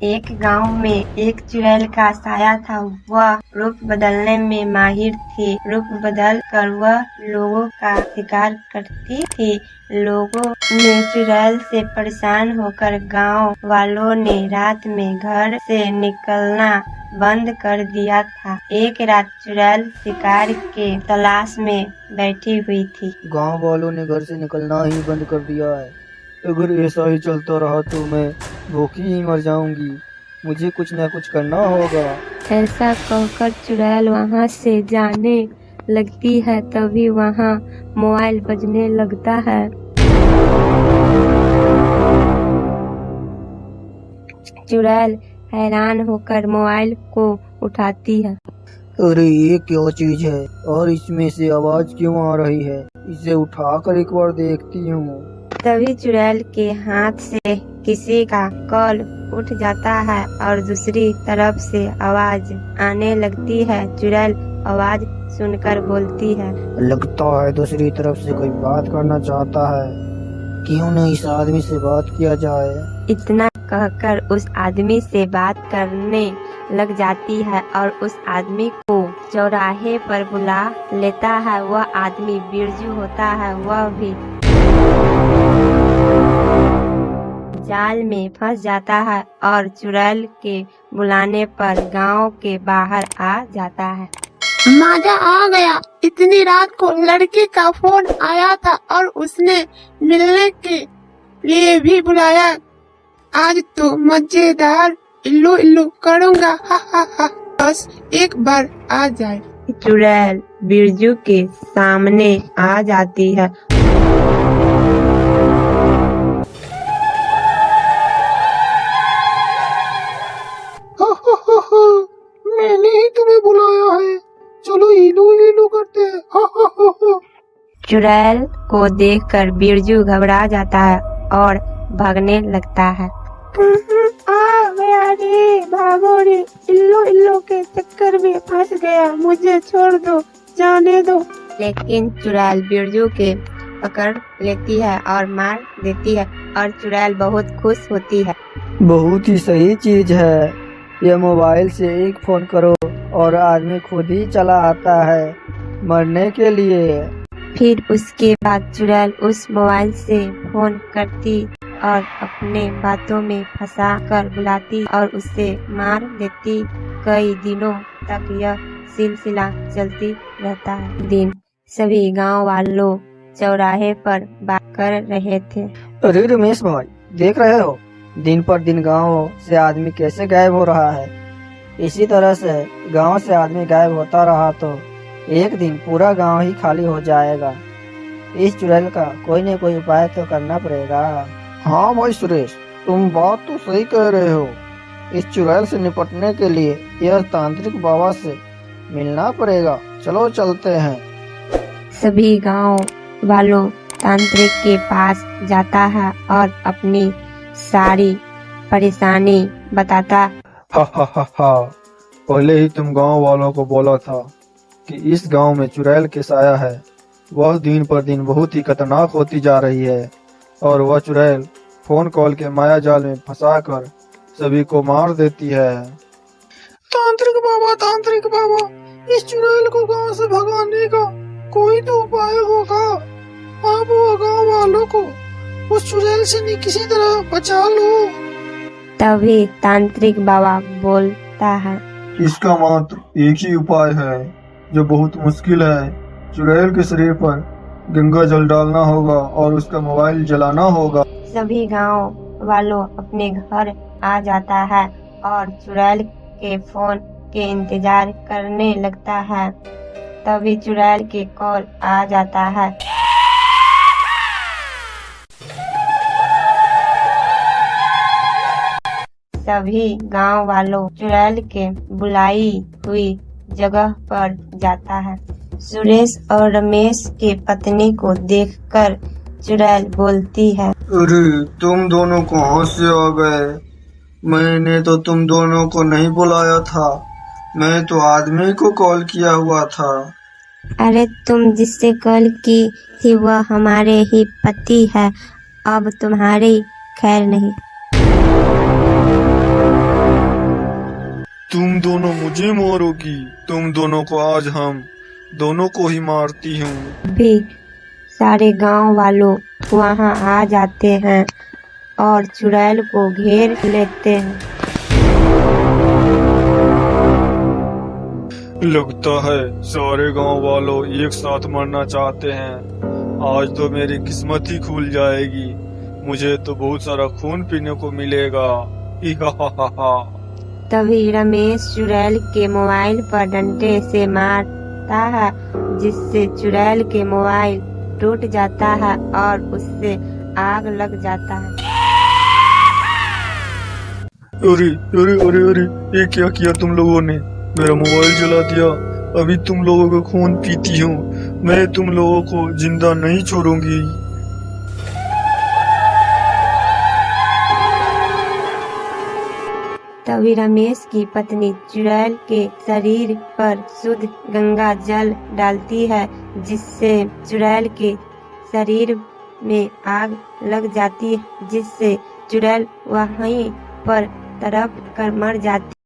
एक गांव में एक चुड़ैल का साया था। वह रूप बदलने में माहिर थी। रूप बदल कर वह लोगों का शिकार करती थी। लोगों ने चुड़ैल से परेशान होकर गांव वालों ने रात में घर से निकलना बंद कर दिया था। एक रात चुड़ैल शिकार के तलाश में बैठी हुई थी। गांव वालों ने घर से निकलना ही बंद कर दिया है। अगर ऐसा ही चलता रहा तो मैं भूखी ही मर जाऊंगी। मुझे कुछ न कुछ करना होगा। ऐसा कहकर चुड़ैल वहाँ से जाने लगती है। तभी वहाँ मोबाइल बजने लगता है। चुड़ैल हैरान होकर मोबाइल को उठाती है। अरे ये क्या चीज है और इसमें से आवाज क्यों आ रही है? इसे उठाकर एक बार देखती हूँ। तभी चुड़ैल के हाथ से किसी का कॉल उठ जाता है और दूसरी तरफ से आवाज आने लगती है। चुड़ैल आवाज सुनकर बोलती है, लगता है दूसरी तरफ से कोई बात करना चाहता है। क्यों न इस आदमी से बात किया जाए। इतना कहकर उस आदमी से बात करने लग जाती है और उस आदमी को चौराहे पर बुला लेता है। वह आदमी बिरजू होता है। वह भी जाल में फंस जाता है और चुड़ैल के बुलाने पर गांव के बाहर आ जाता है। मजा आ गया। इतनी रात को लड़के का फोन आया था और उसने मिलने के लिए भी बुलाया। आज तो मजेदार इल्लू इल्लू करूँगा। हा हा हा। बस एक बार आ जाए। चुड़ैल बिरजू के सामने आ जाती है। मैंने ही तुम्हें बुलाया है। चलो इलू इलू करते हैं। चुड़ैल को देखकर बिरजू घबरा जाता है और भागने लगता है। आ गया रे, भागो रे, इल्लू इल्लू के चक्कर में फंस गया। मुझे छोड़ दो, जाने दो। लेकिन चुड़ैल बिरजू के पकड़ लेती है और मार देती है और चुड़ैल बहुत खुश होती है। बहुत ही सही चीज है। ये मोबाइल से एक फोन करो और आदमी खुद ही चला आता है मरने के लिए। फिर उसके बाद चुड़ैल उस मोबाइल से फोन करती और अपने बातों में फंसा कर बुलाती और उसे मार देती। कई दिनों तक यह सिलसिला चलती रहता है। दिन सभी गांव वालों चौराहे पर बात कर रहे थे। अरे रमेश भाई, देख रहे हो दिन पर दिन गांव से आदमी कैसे गायब हो रहा है। इसी तरह से गांव से आदमी गायब होता रहा तो एक दिन पूरा गांव ही खाली हो जाएगा। इस चुड़ैल का कोई न कोई उपाय तो करना पड़ेगा। हाँ भाई सुरेश, तुम बात तो सही कह रहे हो। इस चुड़ैल से निपटने के लिए यह तांत्रिक बाबा से मिलना पड़ेगा। चलो चलते हैं। सभी गांव वालों तांत्रिक के पास जाता है और अपनी सारी परेशानी बताता। हा हा हा हा। पहले ही तुम गांव वालों को बोला था कि इस गांव में चुड़ैल के साया है। वह दिन पर दिन बहुत ही खतरनाक होती जा रही है और वह चुड़ैल फोन कॉल के माया जाल में फंसाकर सभी को मार देती है। तांत्रिक बाबा, इस चुड़ैल को गांव से भगाने का कोई तो उपाय होगा। आप वो गांव वालों को उस चुड़ैल से किसी तरह बचा लो। तभी तांत्रिक बाबा बोलता है, इसका मात्र एक ही उपाय है जो बहुत मुश्किल है। चुड़ैल के शरीर पर गंगा जल डालना होगा और उसका मोबाइल जलाना होगा। सभी गांव वालों अपने घर आ जाता है और चुड़ैल के फोन के इंतजार करने लगता है। तभी चुड़ैल के कॉल आ जाता है। सभी गांव वालों चुड़ैल के बुलाई हुई जगह पर जाता है। सुरेश और रमेश के पत्नी को देखकर चुड़ैल बोलती है, अरे तुम दोनों कहाँ से आ गए? मैंने तो तुम दोनों को नहीं बुलाया था। मैं तो आदमी को कॉल किया हुआ था। अरे तुम जिससे कॉल की थी वह हमारे ही पति है। अब तुम्हारी खैर नहीं। तुम दोनों मुझे मारोगी? तुम दोनों को आज हम दोनों को ही मारती हूँ। भी सारे गांव वालों वहां आ जाते हैं और चुड़ैल को घेर लेते हैं। लगता है सारे गांव वालों एक साथ मरना चाहते हैं। आज तो मेरी किस्मत ही खुल जाएगी। मुझे तो बहुत सारा खून पीने को मिलेगा। तभी रमेश चुड़ैल के मोबाइल पर डंडे से मारता है, जिससे चुड़ैल के मोबाइल टूट जाता है और उससे आग लग जाता है। अरे अरे अरे अरे, ये क्या किया तुम लोगों ने? मेरा मोबाइल जला दिया। अभी तुम लोगों का खून पीती हूँ। मैं तुम लोगों को जिंदा नहीं छोड़ूंगी। तभी रमेश की पत्नी चुड़ैल के शरीर पर शुद्ध गंगा जल डालती है, जिससे चुड़ैल के शरीर में आग लग जाती है, जिससे चुड़ैल वहीं पर तड़प कर मर जाती